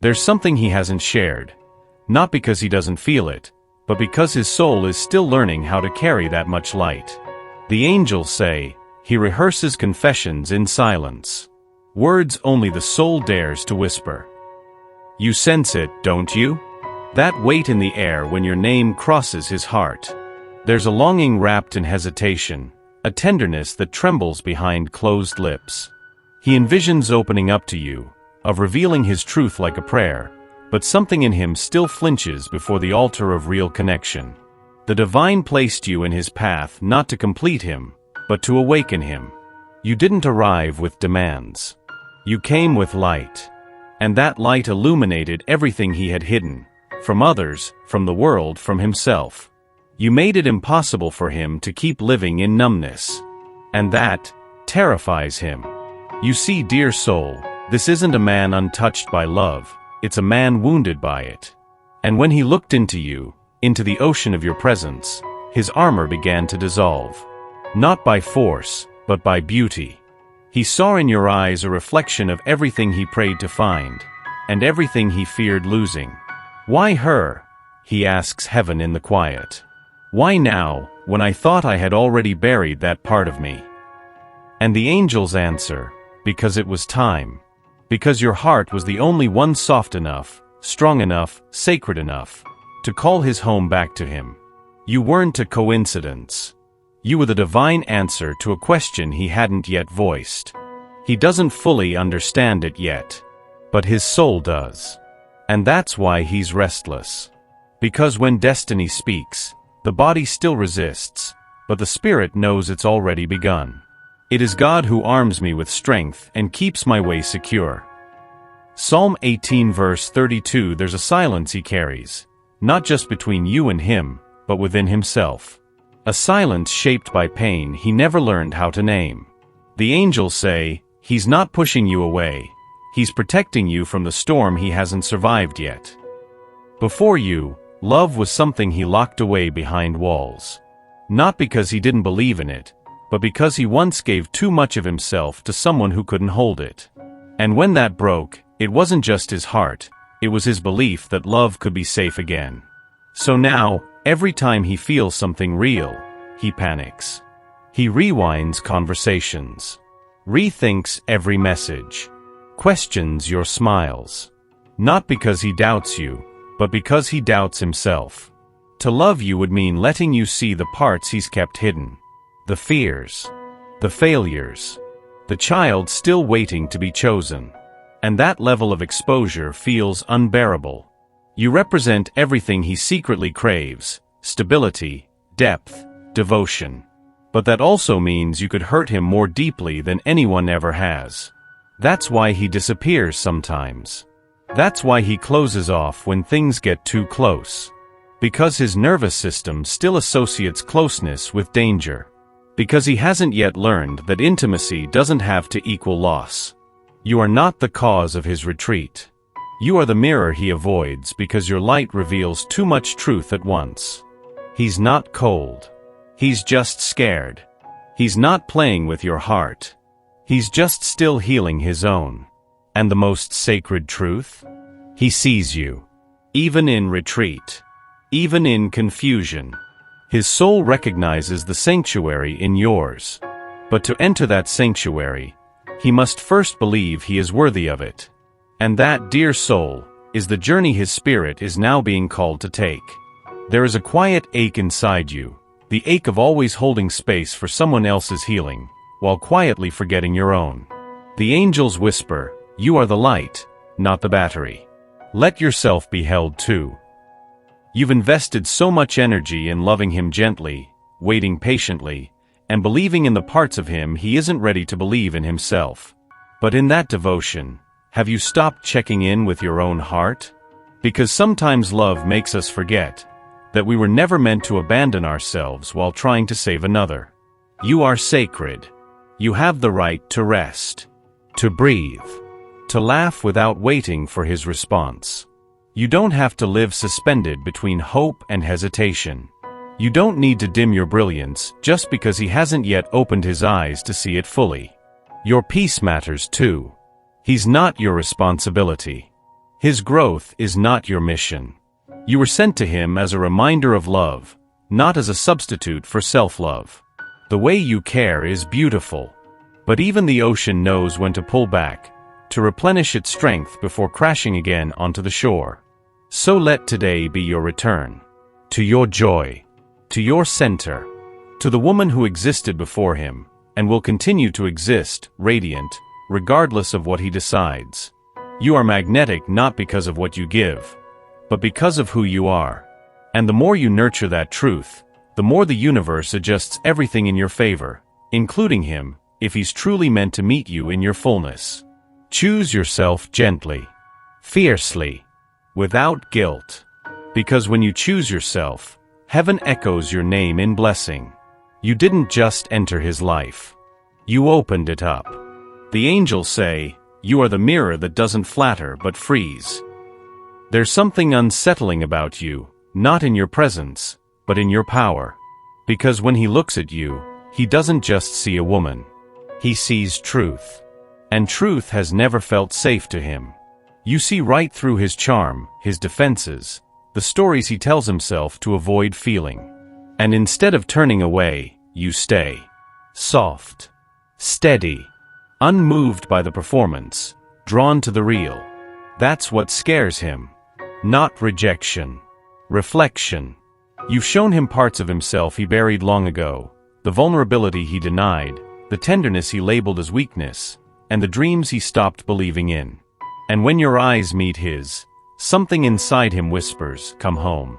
There's something he hasn't shared. Not because he doesn't feel it, but because his soul is still learning how to carry that much light. The angels say, he rehearses confessions in silence. Words only the soul dares to whisper. You sense it, don't you? That weight in the air when your name crosses his heart. There's a longing wrapped in hesitation, a tenderness that trembles behind closed lips. He envisions opening up to you, of revealing his truth like a prayer, but something in him still flinches before the altar of real connection. The divine placed you in his path not to complete him, but to awaken him. You didn't arrive with demands. You came with light. And that light illuminated everything he had hidden, from others, from the world, from himself. You made it impossible for him to keep living in numbness. And that terrifies him. You see, dear soul, this isn't a man untouched by love, it's a man wounded by it. And when he looked into you, into the ocean of your presence, his armor began to dissolve. Not by force, but by beauty. He saw in your eyes a reflection of everything he prayed to find, and everything he feared losing. Why her? He asks heaven in the quiet. Why now, when I thought I had already buried that part of me? And the angels answer, because it was time. Because your heart was the only one soft enough, strong enough, sacred enough, to call his home back to him. You weren't a coincidence. You were the divine answer to a question he hadn't yet voiced. He doesn't fully understand it yet, but his soul does. And that's why he's restless. Because when destiny speaks, the body still resists, but the spirit knows it's already begun. It is God who arms me with strength and keeps my way secure. Psalm 18 verse 32. There's a silence he carries, not just between you and him, but within himself. A silence shaped by pain he never learned how to name. The angels say, he's not pushing you away, he's protecting you from the storm he hasn't survived yet. Before you, love was something he locked away behind walls. Not because he didn't believe in it, but because he once gave too much of himself to someone who couldn't hold it. And when that broke, it wasn't just his heart, it was his belief that love could be safe again. So now, every time he feels something real, he panics. He rewinds conversations, rethinks every message, questions your smiles. Not because he doubts you, but because he doubts himself. To love you would mean letting you see the parts he's kept hidden. The fears, the failures, the child still waiting to be chosen. And that level of exposure feels unbearable. You represent everything he secretly craves: stability, depth, devotion. But that also means you could hurt him more deeply than anyone ever has. That's why he disappears sometimes. That's why he closes off when things get too close. Because his nervous system still associates closeness with danger. Because he hasn't yet learned that intimacy doesn't have to equal loss. You are not the cause of his retreat. You are the mirror he avoids because your light reveals too much truth at once. He's not cold. He's just scared. He's not playing with your heart. He's just still healing his own. And the most sacred truth? He sees you. Even in retreat. Even in confusion. His soul recognizes the sanctuary in yours. But to enter that sanctuary, he must first believe he is worthy of it. And that, dear soul, is the journey his spirit is now being called to take. There is a quiet ache inside you, the ache of always holding space for someone else's healing, while quietly forgetting your own. The angels whisper, you are the light, not the battery. Let yourself be held too. You've invested so much energy in loving him gently, waiting patiently, and believing in the parts of him he isn't ready to believe in himself. But in that devotion, have you stopped checking in with your own heart? Because sometimes love makes us forget that we were never meant to abandon ourselves while trying to save another. You are sacred. You have the right to rest, to breathe, to laugh without waiting for his response. You don't have to live suspended between hope and hesitation. You don't need to dim your brilliance just because he hasn't yet opened his eyes to see it fully. Your peace matters too. He's not your responsibility. His growth is not your mission. You were sent to him as a reminder of love, not as a substitute for self-love. The way you care is beautiful. But even the ocean knows when to pull back, to replenish its strength before crashing again onto the shore. So let today be your return. To your joy. To your center. To the woman who existed before him, and will continue to exist, radiant, regardless of what he decides. You are magnetic not because of what you give, but because of who you are. And the more you nurture that truth, the more the universe adjusts everything in your favor, including him, if he's truly meant to meet you in your fullness. Choose yourself gently, fiercely, without guilt. Because when you choose yourself, heaven echoes your name in blessing. You didn't just enter his life. You opened it up. The angels say, you are the mirror that doesn't flatter but frees. There's something unsettling about you, not in your presence, but in your power. Because when he looks at you, he doesn't just see a woman. He sees truth. And truth has never felt safe to him. You see right through his charm, his defenses, the stories he tells himself to avoid feeling. And instead of turning away, you stay. Soft. Steady. Unmoved by the performance. Drawn to the real. That's what scares him. Not rejection. Reflection. You've shown him parts of himself he buried long ago, the vulnerability he denied, the tenderness he labeled as weakness, and the dreams he stopped believing in. And when your eyes meet his, something inside him whispers, come home.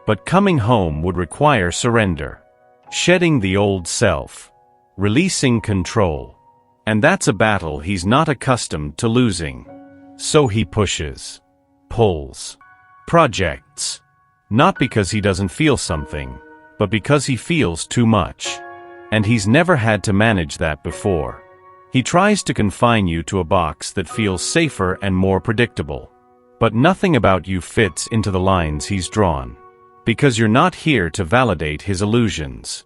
But coming home would require surrender. Shedding the old self. Releasing control. And that's a battle he's not accustomed to losing. So he pushes. Pulls. Projects. Not because he doesn't feel something, but because he feels too much. And he's never had to manage that before. He tries to confine you to a box that feels safer and more predictable. But nothing about you fits into the lines he's drawn. Because you're not here to validate his illusions.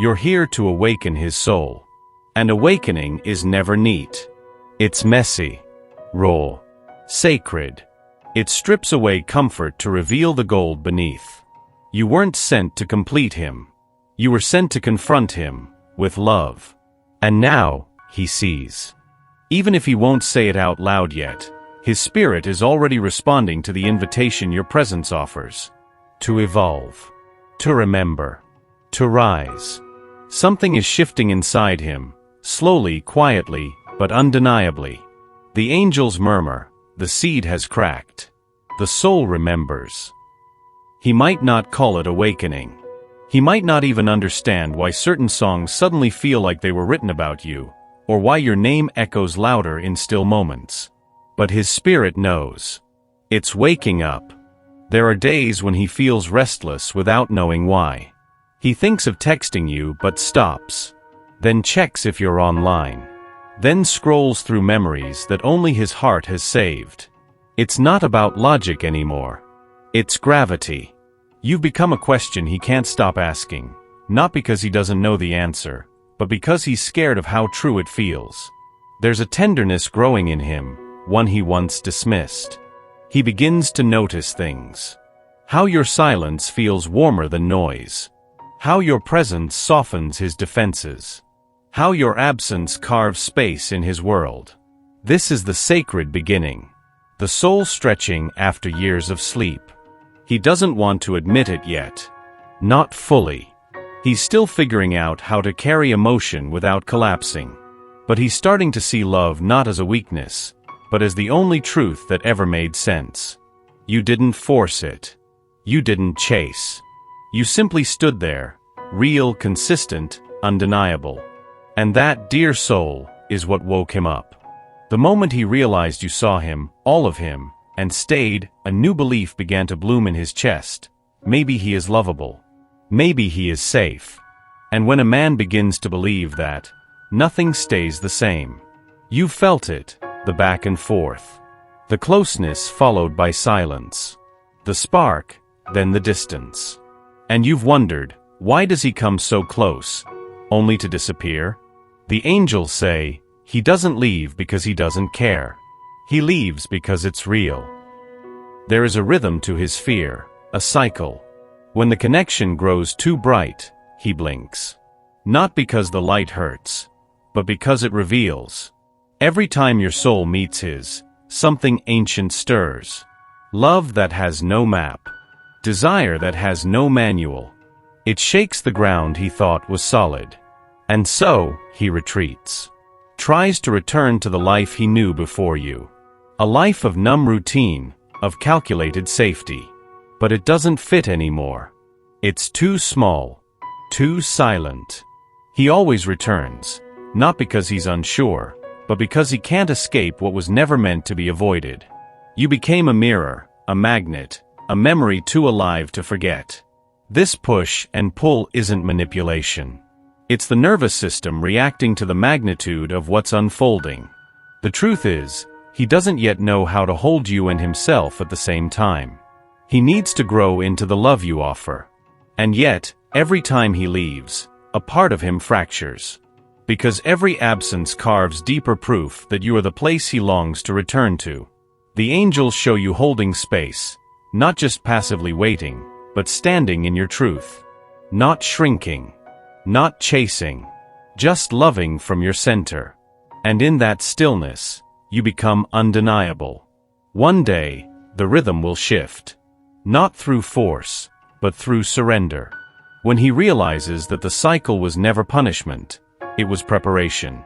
You're here to awaken his soul. And awakening is never neat. It's messy. Raw. Sacred. It strips away comfort to reveal the gold beneath. You weren't sent to complete him. You were sent to confront him, with love. And now, he sees. Even if he won't say it out loud yet, his spirit is already responding to the invitation your presence offers. To evolve. To remember. To rise. Something is shifting inside him, slowly, quietly, but undeniably. The angels murmur, the seed has cracked. The soul remembers. He might not call it awakening. He might not even understand why certain songs suddenly feel like they were written about you, or why your name echoes louder in still moments. But his spirit knows. It's waking up. There are days when he feels restless without knowing why. He thinks of texting you but stops. Then checks if you're online. Then scrolls through memories that only his heart has saved. It's not about logic anymore. It's gravity. You've become a question he can't stop asking, not because he doesn't know the answer, but because he's scared of how true it feels. There's a tenderness growing in him, one he once dismissed. He begins to notice things. How your silence feels warmer than noise. How your presence softens his defenses. How your absence carves space in his world. This is the sacred beginning. The soul stretching after years of sleep. He doesn't want to admit it yet. Not fully. He's still figuring out how to carry emotion without collapsing. But he's starting to see love not as a weakness, but as the only truth that ever made sense. You didn't force it. You didn't chase. You simply stood there, real, consistent, undeniable. And that, dear soul, is what woke him up. The moment he realized you saw him, all of him, and stayed, a new belief began to bloom in his chest. Maybe he is lovable. Maybe he is safe. And when a man begins to believe that, nothing stays the same. You felt it, the back and forth. The closeness followed by silence. The spark, then the distance. And you've wondered, why does he come so close, only to disappear? The angels say, he doesn't leave because he doesn't care. He leaves because it's real. There is a rhythm to his fear, a cycle. When the connection grows too bright, he blinks. Not because the light hurts, but because it reveals. Every time your soul meets his, something ancient stirs. Love that has no map. Desire that has no manual. It shakes the ground he thought was solid. And so, he retreats. Tries to return to the life he knew before you. A life of numb routine, of calculated safety. But it doesn't fit anymore. It's too small. Too silent. He always returns, not because he's unsure, but because he can't escape what was never meant to be avoided. You became a mirror, a magnet, a memory too alive to forget. This push and pull isn't manipulation. It's the nervous system reacting to the magnitude of what's unfolding. The truth is, he doesn't yet know how to hold you and himself at the same time. He needs to grow into the love you offer. And yet, every time he leaves, a part of him fractures. Because every absence carves deeper proof that you are the place he longs to return to. The angels show you holding space, not just passively waiting, but standing in your truth. Not shrinking. Not chasing. Just loving from your center. And in that stillness, you become undeniable. One day, the rhythm will shift. Not through force, but through surrender. When he realizes that the cycle was never punishment, it was preparation.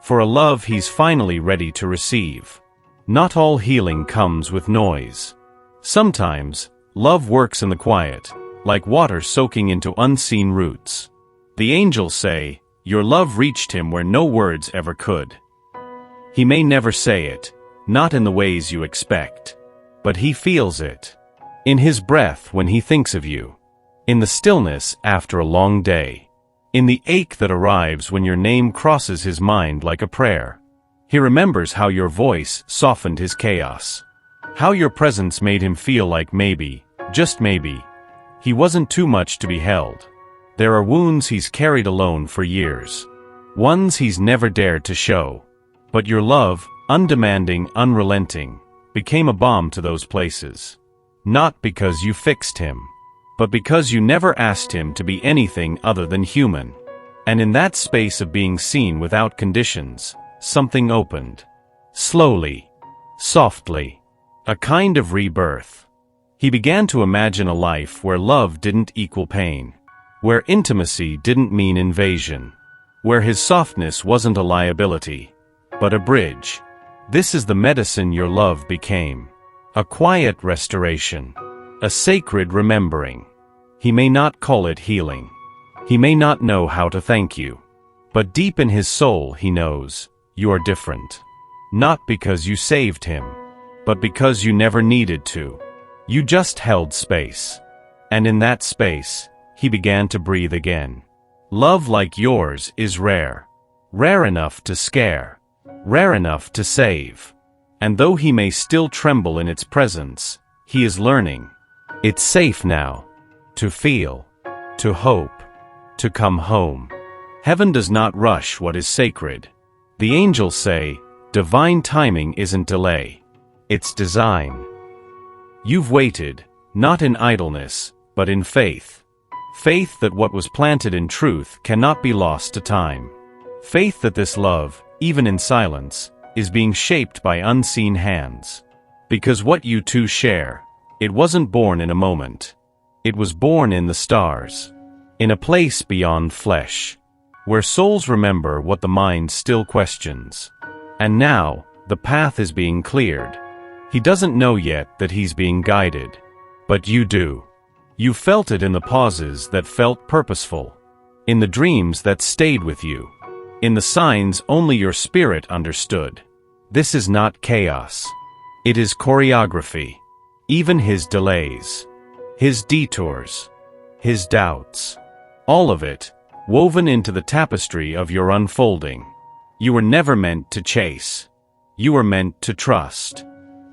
For a love he's finally ready to receive. Not all healing comes with noise. Sometimes, love works in the quiet, like water soaking into unseen roots. The angels say, your love reached him where no words ever could. He may never say it, not in the ways you expect. But he feels it. In his breath when he thinks of you. In the stillness after a long day. In the ache that arrives when your name crosses his mind like a prayer. He remembers how your voice softened his chaos. How your presence made him feel like maybe, just maybe, he wasn't too much to be held. There are wounds he's carried alone for years. Ones he's never dared to show. But your love, undemanding, unrelenting, became a balm to those places. Not because you fixed him, but because you never asked him to be anything other than human. And in that space of being seen without conditions, something opened. Slowly. Softly. A kind of rebirth. He began to imagine a life where love didn't equal pain. Where intimacy didn't mean invasion. Where his softness wasn't a liability, but a bridge. This is the medicine your love became. A quiet restoration. A sacred remembering. He may not call it healing. He may not know how to thank you. But deep in his soul he knows, you are different. Not because you saved him, but because you never needed to. You just held space. And in that space, he began to breathe again. Love like yours is rare. Rare enough to scare. Rare enough to save. And though he may still tremble in its presence, he is learning. It's safe now. To feel. To hope. To come home. Heaven does not rush what is sacred. The angels say, divine timing isn't delay. It's design. You've waited, not in idleness, but in faith. Faith that what was planted in truth cannot be lost to time. Faith that this love, even in silence, is being shaped by unseen hands. Because what you two share, it wasn't born in a moment. It was born in the stars. In a place beyond flesh. Where souls remember what the mind still questions. And now, the path is being cleared. He doesn't know yet that he's being guided. But you do. You felt it in the pauses that felt purposeful. In the dreams that stayed with you. In the signs only your spirit understood. This is not chaos. It is choreography. Even his delays. His detours. His doubts. All of it, woven into the tapestry of your unfolding. You were never meant to chase. You were meant to trust.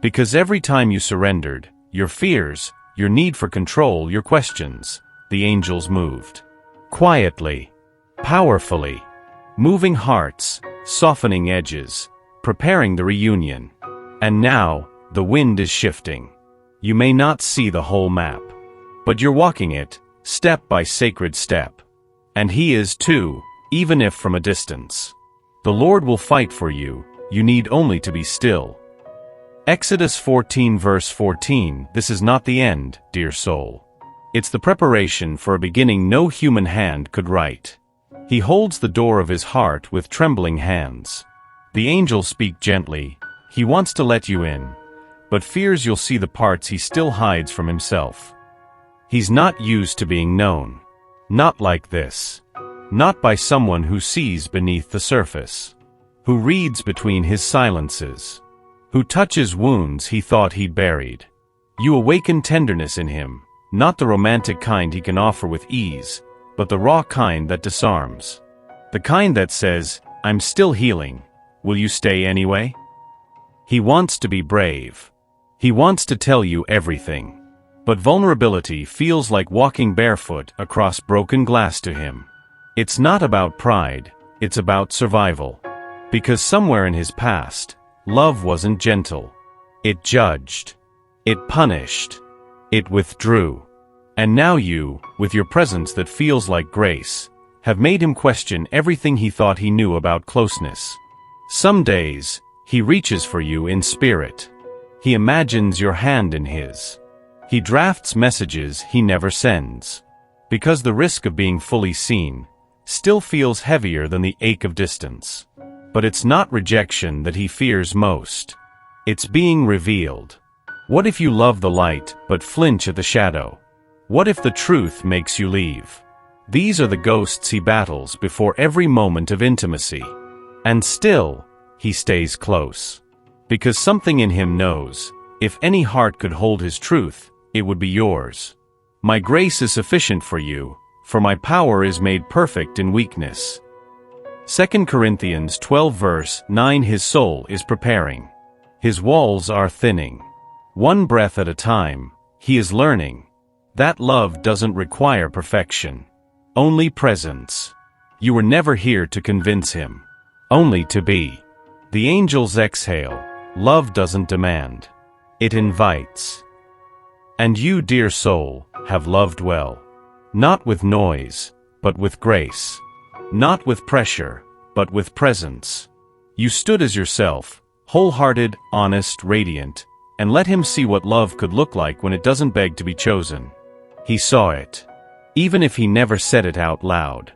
Because every time you surrendered, your fears, your need for control, your questions, the angels moved. Quietly. Powerfully. Moving hearts, softening edges, preparing the reunion. And now, the wind is shifting. You may not see the whole map, but you're walking it, step by sacred step. And He is too, even if from a distance. The Lord will fight for you, you need only to be still. Exodus 14 verse 14. This is not the end, dear soul. It's the preparation for a beginning no human hand could write. He holds the door of His heart with trembling hands. The angels speak gently. He wants to let you in, but fears you'll see the parts He still hides from Himself. He's not used to being known. Not like this. Not by someone who sees beneath the surface. Who reads between His silences. Who touches wounds He thought He'd buried. You awaken tenderness in Him, not the romantic kind He can offer with ease, but the raw kind that disarms. The kind that says, I'm still healing. Will you stay anyway? He wants to be brave. He wants to tell you everything. But vulnerability feels like walking barefoot across broken glass to Him. It's not about pride, it's about survival. Because somewhere in His past, love wasn't gentle. It judged. It punished. It withdrew. And now you, with your presence that feels like grace, have made Him question everything He thought He knew about closeness. Some days, He reaches for you in spirit. He imagines your hand in His. He drafts messages He never sends. Because the risk of being fully seen still feels heavier than the ache of distance. But it's not rejection that He fears most. It's being revealed. What if you love the light but flinch at the shadow? What if the truth makes you leave? These are the ghosts He battles before every moment of intimacy. And still, He stays close. Because something in Him knows, if any heart could hold His truth, it would be yours. My grace is sufficient for you, for my power is made perfect in weakness. 2 Corinthians 12 verse 9. His soul is preparing. His walls are thinning. One breath at a time, He is learning. That love doesn't require perfection. Only presence. You were never here to convince Him. Only to be. The angels exhale. Love doesn't demand. It invites. And you, dear soul, have loved well. Not with noise, but with grace. Not with pressure, but with presence. You stood as yourself, wholehearted, honest, radiant, and let Him see what love could look like when it doesn't beg to be chosen. He saw it. Even if He never said it out loud.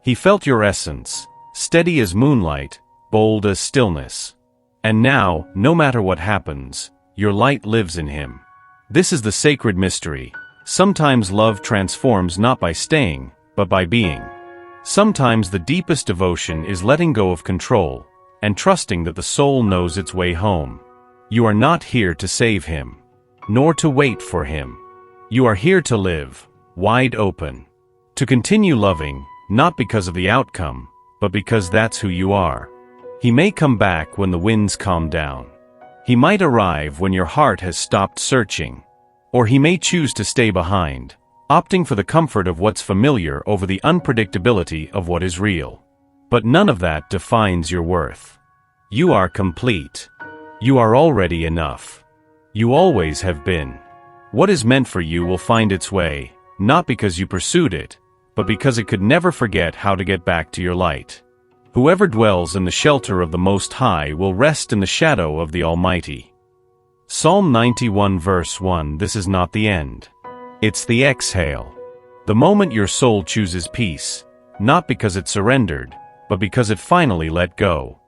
He felt your essence, steady as moonlight, bold as stillness. And now, no matter what happens, your light lives in Him. This is the sacred mystery. Sometimes love transforms not by staying, but by being. Sometimes the deepest devotion is letting go of control, and trusting that the soul knows its way home. You are not here to save Him, nor to wait for Him. You are here to live, wide open. To continue loving, not because of the outcome, but because that's who you are. He may come back when the winds calm down. He might arrive when your heart has stopped searching. Or He may choose to stay behind, opting for the comfort of what's familiar over the unpredictability of what is real. But none of that defines your worth. You are complete. You are already enough. You always have been. What is meant for you will find its way, not because you pursued it, but because it could never forget how to get back to your light. Whoever dwells in the shelter of the Most High will rest in the shadow of the Almighty. Psalm 91 verse 1. This is not the end. It's the exhale. The moment your soul chooses peace, not because it surrendered, but because it finally let go.